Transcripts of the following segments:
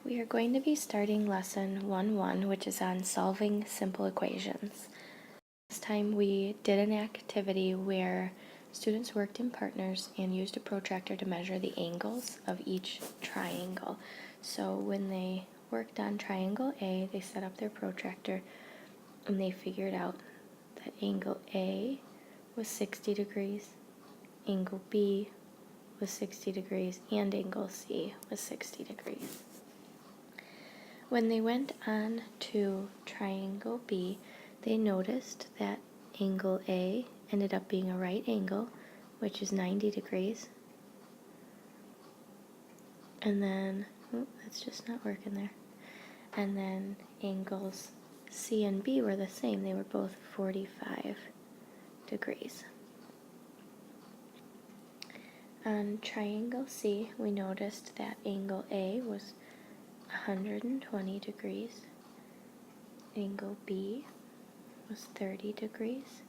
We are going to be starting lesson 1-1, which is on solving simple equations. Last time we did an activity where students worked in partners and used a protractor to measure the angles of each triangle. So when they worked on triangle A, they set up their protractor and they figured out that angle A was 60 degrees, angle B was 60 degrees, and angle C was 60 degrees. When they went on to triangle B, they noticed that angle A ended up being a right angle, which is 90 degrees. And then, that's just not working there. And then angles C and B were the same. They were both 45 degrees. On triangle C, we noticed that angle A was 120 degrees, angle B was 30 degrees,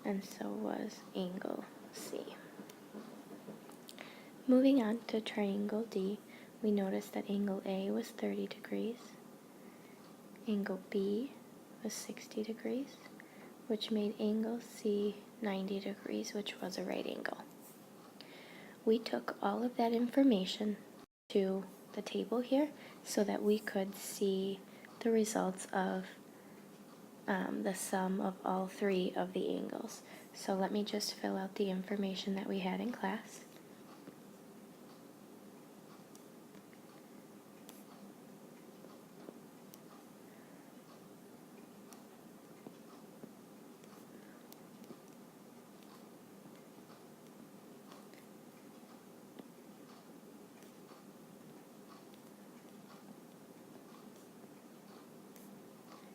and so was angle C. Moving on to triangle D, we noticed that angle A was 30 degrees, angle B was 60 degrees, which made angle C 90 degrees, which was a right angle. We took all of that information to the table here so that we could see the results of the sum of all three of the angles. So let me just fill out the information that we had in class.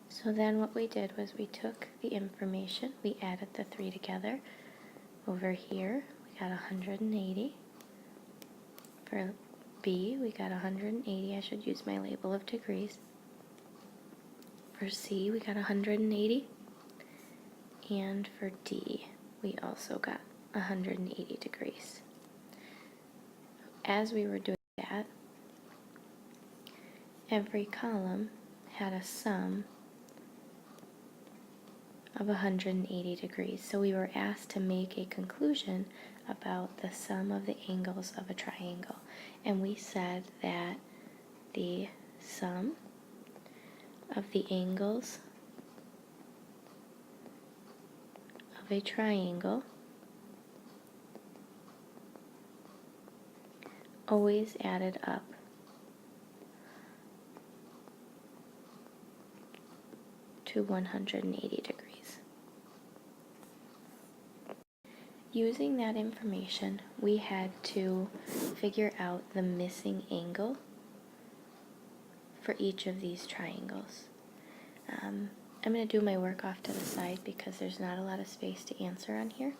So then what we did was we took the information, we added the three together. Over here, we got 180. For B, we got 180. I should use my label of degrees. For C, we got 180. And for D, we also got 180 degrees. As we were doing that, every column had a sum of 180 degrees. So we were asked to make a conclusion about the sum of the angles of a triangle. And we said that the sum of the angles of a triangle always added up to 180 degrees. Using that information, we had to figure out the missing angle for each of these triangles. I'm going to do my work off to the side because there's not a lot of space to answer on here.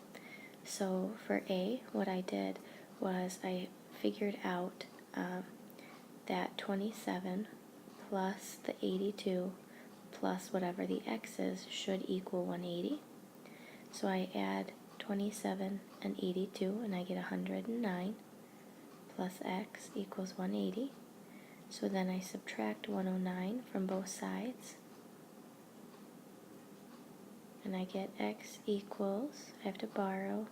So for A, what I did was I figured out that 27 plus the 82 plus whatever the x is should equal 180. So I add 27 and 82 and I get 109 plus x equals 180. So then I subtract 109 from both sides and I get x equals, I have to borrow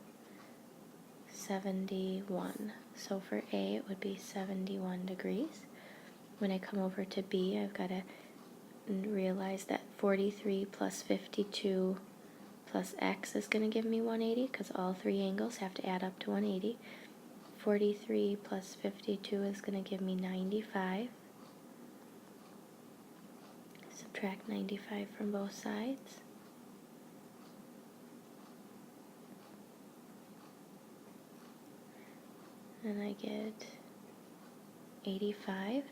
71. So for A it would be 71 degrees. When I come over to B, I've got to realize that 43 plus 52 plus x is going to give me 180 because all three angles have to add up to 180. 43 plus 52 is going to give me 95. Subtract 95 from both sides. And I get 85.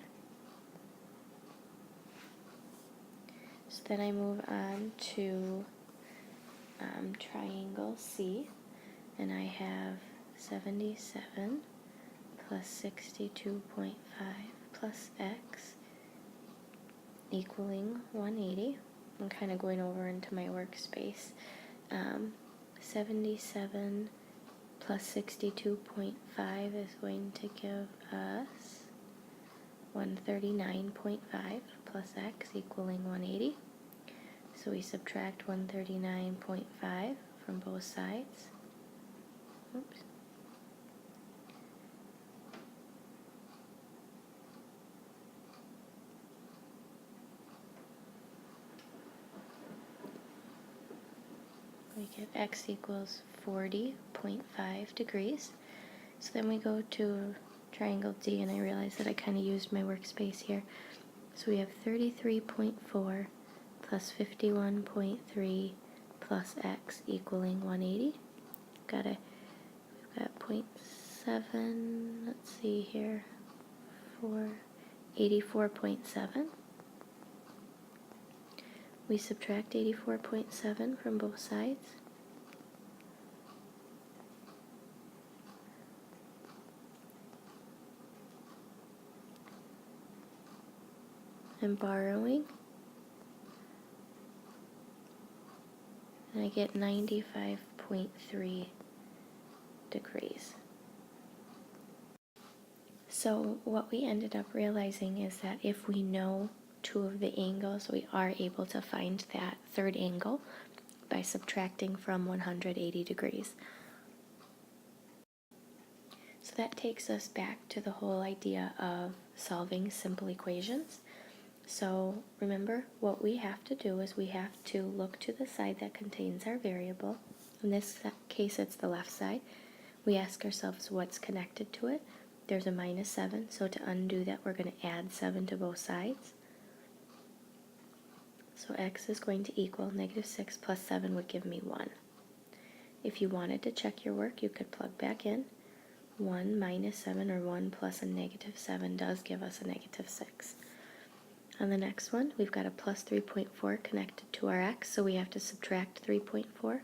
So then I move on to triangle C, and I have 77 plus 62.5 plus x equaling 180. I'm kind of going over into my workspace. 77 plus 62.5 is going to give us 139.5 plus x equaling 180. So we subtract 139.5 from both sides. Oops. We get x equals 40.5 degrees. So then we go to triangle D, and I realize that I kind of used my workspace here. So we have 33.4 plus 51.3 plus x equaling 180. We've got 0.7, let's see here, 84.7. We subtract 84.7 from both sides. And borrowing, and I get 95.3 degrees. So what we ended up realizing is that if we know two of the angles, we are able to find that third angle by subtracting from 180 degrees. So that takes us back to the whole idea of solving simple equations. So remember, what we have to do is we have to look to the side that contains our variable. In this case, it's the left side. We ask ourselves what's connected to it. There's a minus 7, so to undo that, we're going to add 7 to both sides. So x is going to equal negative 6 plus 7 would give me 1. If you wanted to check your work, you could plug back in. 1 minus 7, or 1 plus a negative 7, does give us a negative 6. On the next one, we've got a plus 3.4 connected to our x, so we have to subtract 3.4.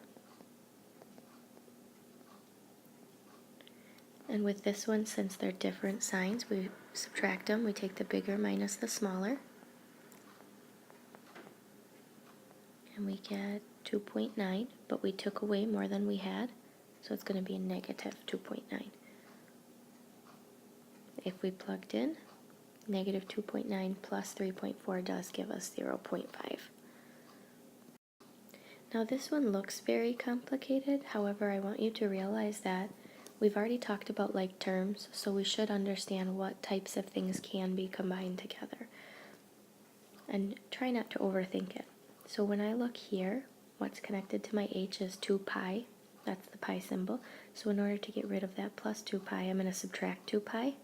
And with this one, since they're different signs, we subtract them. We take the bigger minus the smaller. And we get 2.9, but we took away more than we had, so it's going to be a negative 2.9. If we plugged in, negative 2.9 plus 3.4 does give us 0.5. Now this one looks very complicated, however I want you to realize that we've already talked about like terms, so we should understand what types of things can be combined together. And try not to overthink it. So when I look here, what's connected to my h is 2 pi, that's the pi symbol. So in order to get rid of that plus 2 pi, I'm going to subtract 2 pi.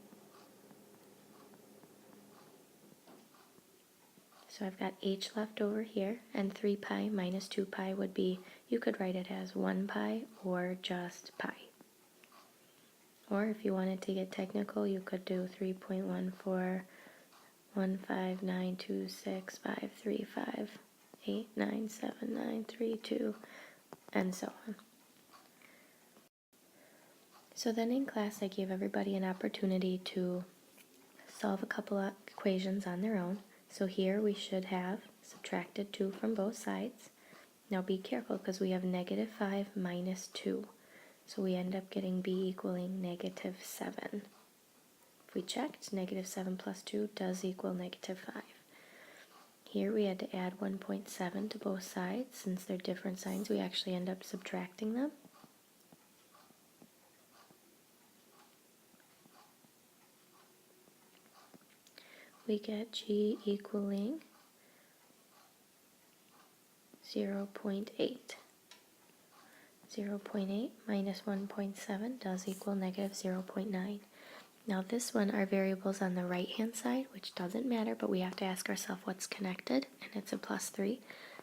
So I've got h left over here, and 3 pi minus 2 pi would be, you could write it as 1 pi or just pi. Or if you wanted to get technical, you could do 3.141592653589793 and so on. So then in class I gave everybody an opportunity to solve a couple of equations on their own. So here we should have subtracted 2 from both sides. Now be careful because we have negative 5 minus 2. So we end up getting b equaling negative 7. If we checked, negative 7 plus 2 does equal negative 5. Here we had to add 1.7 to both sides. Since they're different signs, we actually end up subtracting them. We get g equaling 0.8. 0.8 minus 1.7 does equal negative 0.9. Now this one, our variable's on the right hand side, which doesn't matter, but we have to ask ourselves what's connected, and it's a plus 3.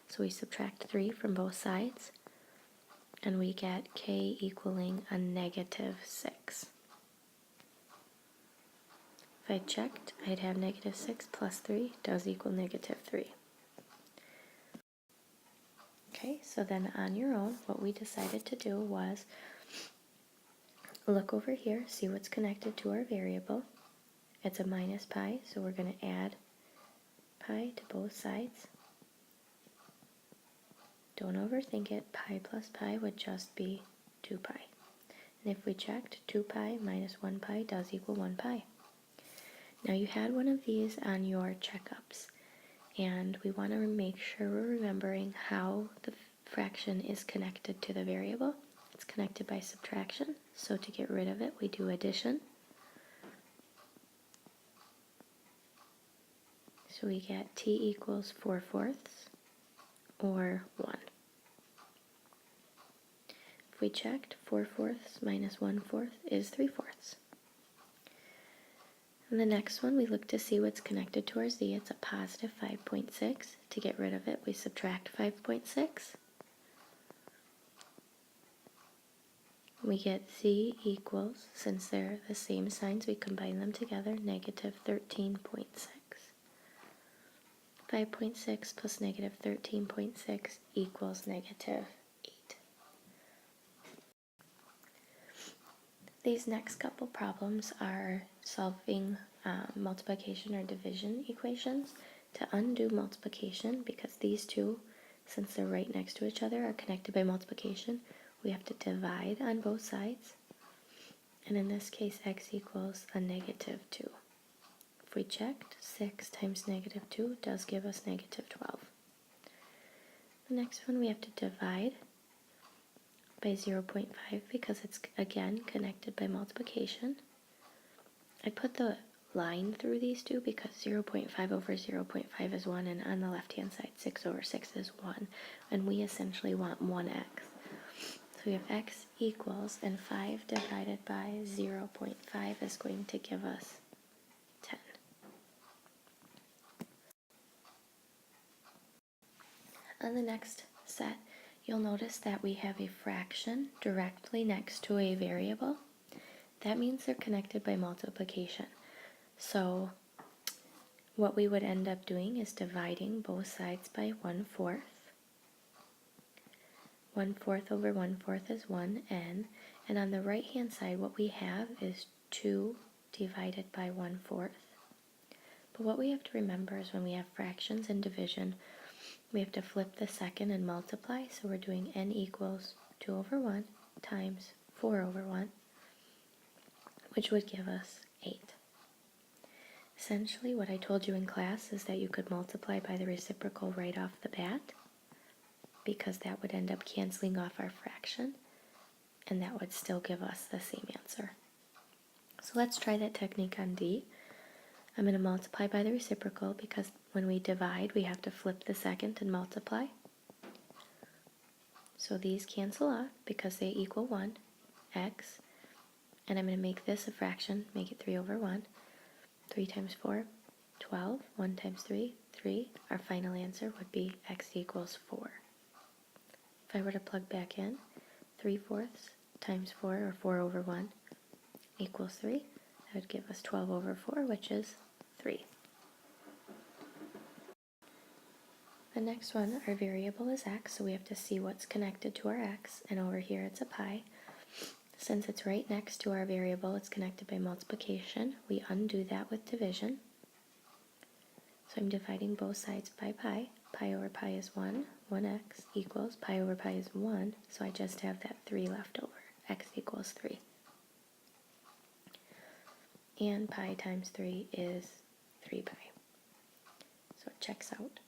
So we subtract 3 from both sides, and we get k equaling a negative 6. If I checked, I'd have negative 6 plus 3 does equal negative 3. Okay, so then on your own, what we decided to do was look over here, see what's connected to our variable. It's a minus pi, so we're going to add pi to both sides. Don't overthink it. Pi plus pi would just be 2 pi. And if we checked, 2 pi minus 1 pi does equal 1 pi. Now you had one of these on your checkups, and we want to make sure we're remembering how the fraction is connected to the variable. It's connected by subtraction, so to get rid of it, we do addition. So we get t equals 4/4 or 1. If we checked, 4/4 minus 1/4 is 3/4. And the next one, we look to see what's connected to our z. It's a positive 5.6. To get rid of it, we subtract 5.6. We get z equals, since they're the same signs, we combine them together, negative 13.6. 5.6 plus negative 13.6 equals negative 8. These next couple problems are solving multiplication or division equations. To undo multiplication, because these two, since they're right next to each other, are connected by multiplication, we have to divide on both sides. And in this case, x equals a negative 2. If we checked, 6 times negative 2 does give us negative 12. The next one, we have to divide by 0.5 because it's, again, connected by multiplication. I put the line through these two because 0.5 over 0.5 is 1, and on the left-hand side, 6 over 6 is 1, and we essentially want 1x. So we have x equals, and 5 divided by 0.5 is going to give us 10. On the next set, you'll notice that we have a fraction directly next to a variable. That means they're connected by multiplication. So what we would end up doing is dividing both sides by 1/4. 1/4 over 1/4 is 1n. And on the right hand side, what we have is 2 divided by 1/4. But what we have to remember is when we have fractions and division, we have to flip the second and multiply. So we're doing n equals 2 over 1 times 4 over 1, which would give us 8. Essentially, what I told you in class is that you could multiply by the reciprocal right off the bat, because that would end up canceling off our fraction, and that would still give us the same answer. So let's try that technique on D. I'm going to multiply by the reciprocal because when we divide, we have to flip the second and multiply. So these cancel off because they equal 1, x, and I'm going to make this a fraction, make it 3 over 1. 3 times 4, 12. 1 times 3, 3. Our final answer would be x equals 4. If I were to plug back in, 3/4 times 4, or 4 over 1, equals 3. That would give us 12 over 4, which is 3. The next one, our variable is x, so we have to see what's connected to our x, and over here it's a pi. Since it's right next to our variable, it's connected by multiplication. We undo that with division. So I'm dividing both sides by pi. Pi over pi is 1. 1x equals pi over pi is 1, so I just have that 3 left over. X equals 3. And pi times 3 is 3 pi. So it checks out.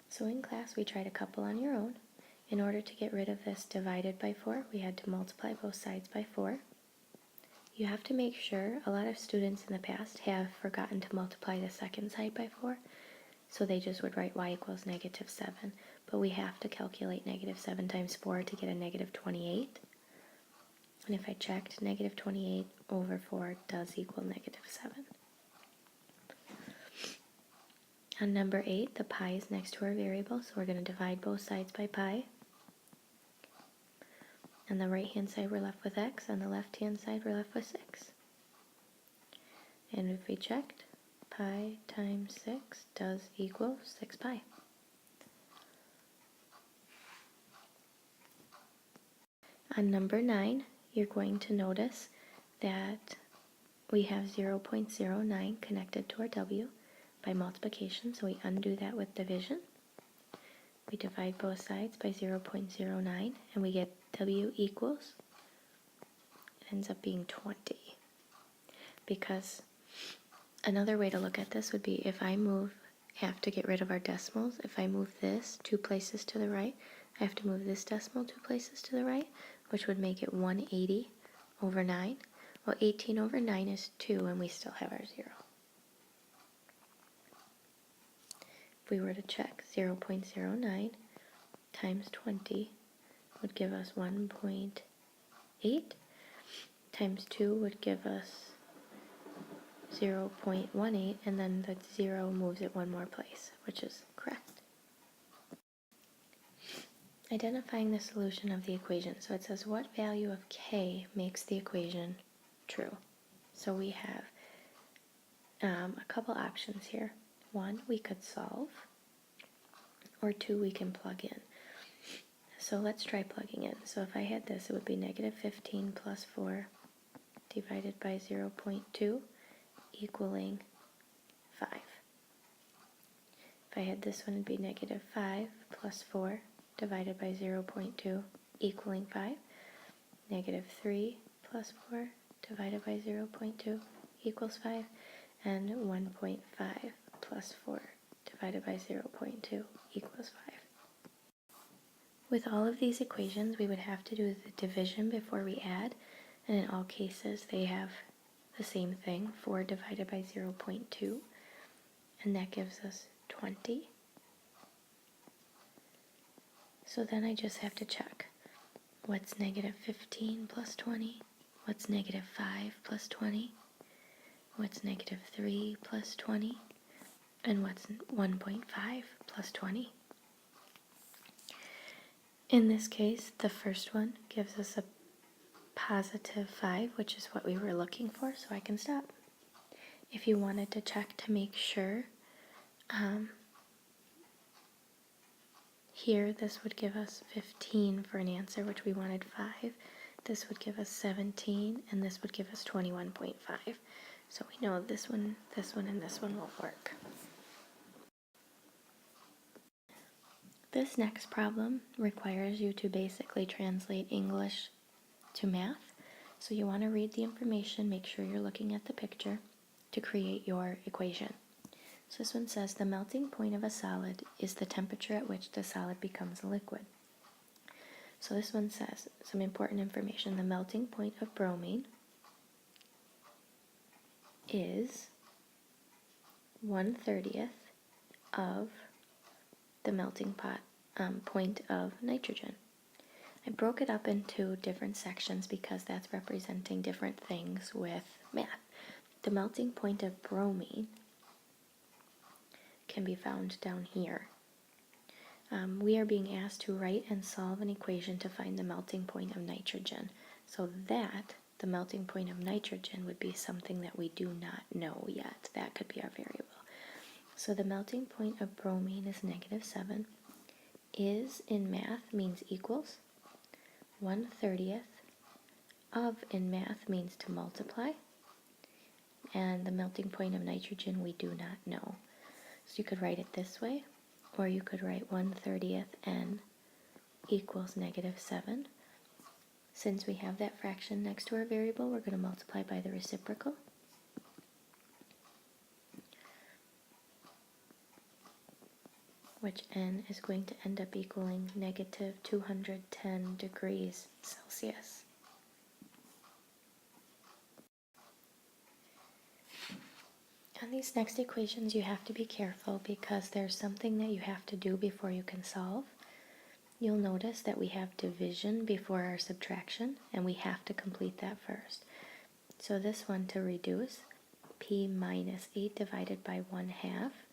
So in class, we tried a couple on your own. In order to get rid of this divided by 4, we had to multiply both sides by 4. You have to make sure, a lot of students in the past have forgotten to multiply the second side by 4, so they just would write y equals negative 7. But we have to calculate negative 7 times 4 to get a negative 28. And if I checked, negative 28 over 4 does equal negative 7. On number 8, the pi is next to our variable, so we're going to divide both sides by pi. On the right-hand side, we're left with x. On the left-hand side, we're left with 6. And if we checked, pi times 6 does equal 6 pi. On number 9, you're going to notice that we have 0.09 connected to our w by multiplication, so we undo that with division. We divide both sides by 0.09, and we get w equals, it ends up being 20. Because Another way to look at this would be if I have to get rid of our decimals. If I move this 2 places to the right, I have to move this decimal 2 places to the right, which would make it 180 over 9. Well, 18 over 9 is 2, and we still have our 0. If we were to check, 0.09 times 20 would give us 1.8, times 2 would give us 0.18, and then the 0 moves it one more place, which is correct. Identifying the solution of the equation. So it says what value of k makes the equation true. So we have a couple options here. 1, we could solve, or 2, we can plug in. So let's try plugging in. So if I had this, it would be negative 15 plus 4 divided by 0.2 equaling 5. If I had this one, it would be negative 5 plus 4 divided by 0.2 equaling 5. Negative 3 plus 4 divided by 0.2 equals 5. And 1.5 plus 4 divided by 0.2 equals 5. With all of these equations, we would have to do the division before we add, and in all cases they have the same thing, 4 divided by 0.2, and that gives us 20. So then I just have to check, what's negative 15 plus 20? What's negative 5 plus 20? What's negative 3 plus 20? And what's 1.5 plus 20? In this case, the first one gives us a positive 5, which is what we were looking for, so I can stop. If you wanted to check to make sure, here this would give us 15 for an answer, which we wanted 5. This would give us 17, and this would give us 21.5. So we know this one, and this one won't work. This next problem requires you to basically translate English to math. So you want to read the information, make sure you're looking at the picture to create your equation. So this one says the melting point of a solid is the temperature at which the solid becomes a liquid. So this one says some important information. The melting point of bromine is 1/30 of the melting point of nitrogen. I broke it up into different sections because that's representing different things with math. The melting point of bromine can be found down here. We are being asked to write and solve an equation to find the melting point of nitrogen. So that, the melting point of nitrogen, would be something that we do not know yet. That could be our variable. So the melting point of bromine is -7. Is in math means equals. 1/30 of in math means to multiply. And the melting point of nitrogen we do not know. So you could write it this way, or you could write 1/30 N equals -7. Since we have that fraction next to our variable, we're going to multiply by the reciprocal. Which N is going to end up equaling -210 degrees Celsius. On these next equations, you have to be careful because there's something that you have to do before you can solve. You'll notice that we have division before our subtraction, and we have to complete that first. So this one, to reduce, p minus 8 divided by 1/2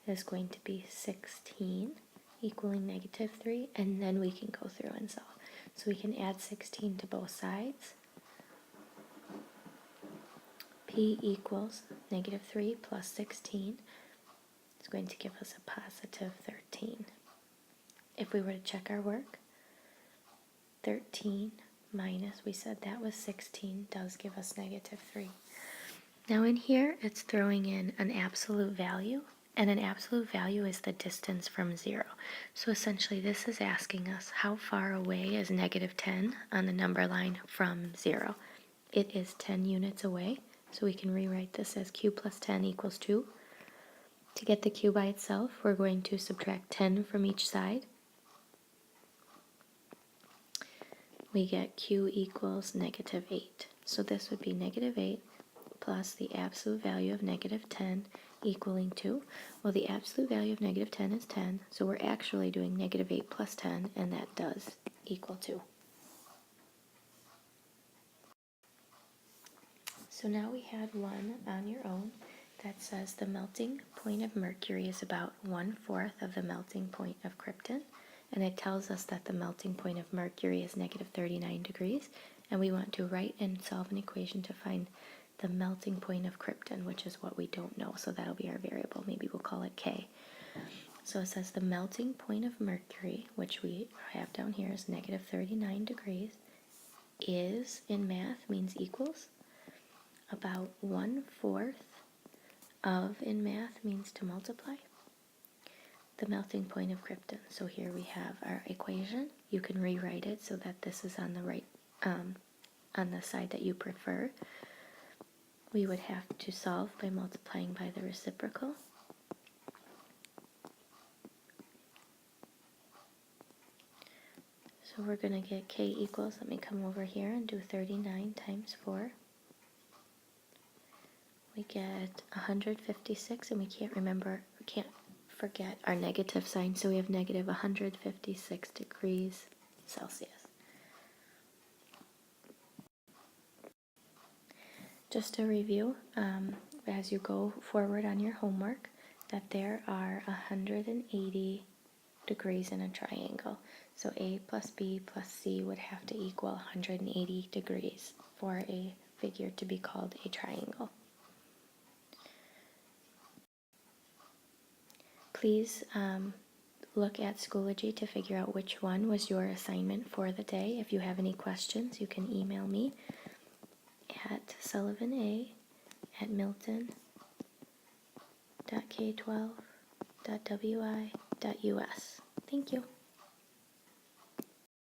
is going to be 16, equaling -3, and then we can go through and solve. So we can add 16 to both sides. P equals -3 plus 16 is going to give us a positive 13. If we were to check our work, 13 minus, we said that was 16, does give us -3. Now in here, it's throwing in an absolute value, and an absolute value is the distance from 0. So essentially this is asking us how far away is -10 on the number line from 0. It is 10 units away, So we can rewrite this as q plus 10 equals 2. To get the q by itself, we're going to subtract 10 from each side. We get q equals negative 8. So this would be negative 8 plus the absolute value of negative 10 equaling 2. Well, the absolute value of negative 10 is 10, so we're actually doing negative 8 plus 10, and that does equal 2. So now we had one on your own that says the melting point of mercury is about 1/4 of the melting point of krypton, and it tells us that the melting point of mercury is negative 39 degrees, and we want to write and solve an equation to find the melting point of krypton, which is what we don't know, so that'll be our variable. Maybe we'll call it K. So it says the melting point of mercury, which we have down here is negative 39 degrees, is, in math, means equals, about 1/4 of, in math, means to multiply, the melting point of krypton. So here we have our equation. You can rewrite it so that this is on the right, on the side that you prefer. We would have to solve by multiplying by the reciprocal. So we're going to get K equals, let me come over here and do 39 times 4. We get 156, and we can't forget our negative sign, so we have negative 156 degrees Celsius. Just a review, as you go forward on your homework, that there are 180 degrees in a triangle. So A plus B plus C would have to equal 180 degrees for a figure to be called a triangle. Please look at Schoology to figure out which one was your assignment for the day. If you have any questions, you can email me at sullivana@milton.k12.wi.us. Thank you.